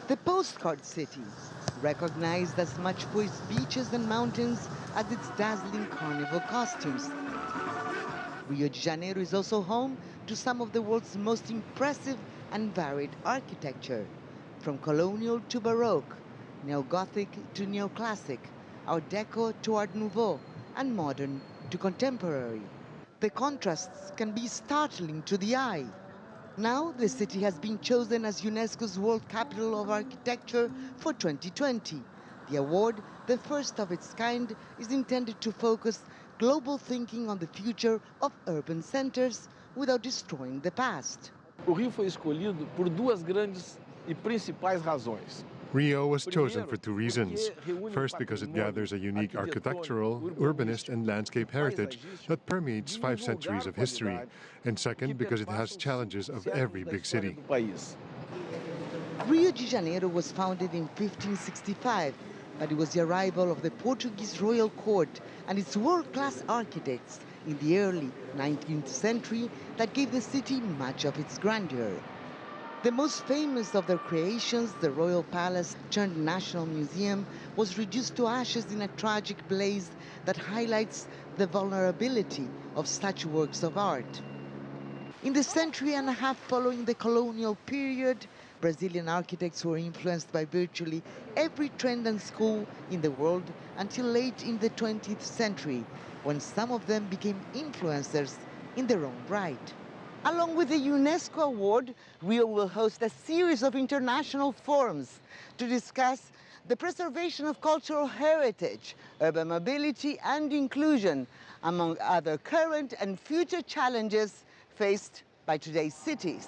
The postcard city, recognized as much for its beaches and mountains as its dazzling carnival costumes. Rio de Janeiro is also home to some of the world's most impressive and varied architecture, from colonial to baroque, neo-gothic to neoclassic, art deco to art nouveau, and modern to contemporary. The contrasts can be startling to the eye. Now the city has been chosen as UNESCO's World Capital of Architecture for 2020. The award, the first of its kind, is intended to focus global thinking on the future of urban centers without destroying the past. O Rio foi escolhido por duas grandes e principais razões. Rio was chosen for two reasons. First, because it gathers a unique architectural, urbanist and landscape heritage that permeates 5 centuries of history. And second, because it has challenges of every big city. Rio de Janeiro was founded in 1565, but it was the arrival of the Portuguese royal court and its world-class architects in the early 19th century that gave the city much of its grandeur. The most famous of their creations, the Royal Palace turned National Museum, was reduced to ashes in a tragic blaze that highlights the vulnerability of such works of art. In the century and a half following the colonial period, Brazilian architects were influenced by virtually every trend and school in the world until late in the 20th century, when some of them became influencers in their own right. Along with the UNESCO award, Rio will host a series of international forums to discuss the preservation of cultural heritage, urban mobility and inclusion, among other current and future challenges faced by today's cities.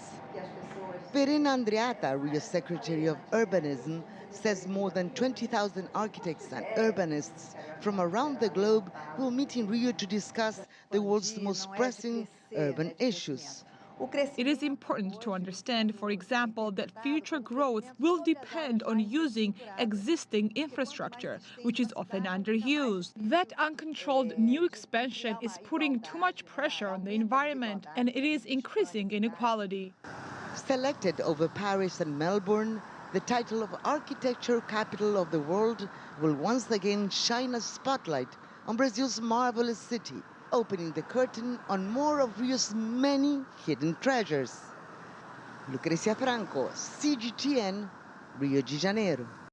Verena Andreatta, Rio's Secretary of Urbanism, says more than 20,000 architects and urbanists from around the globe will meet in Rio to discuss the world's most pressing urban issues. It is important to understand, for example, that future growth will depend on using existing infrastructure, which is often underused. That uncontrolled new expansion is putting too much pressure on the environment, and it is increasing inequality. Selected over Paris and Melbourne, the title of Architecture Capital of the World will once again shine a spotlight on Brazil's marvelous city, opening the curtain on more of Rio's many hidden treasures. Lucrecia, Franco, CGTN, Rio de Janeiro.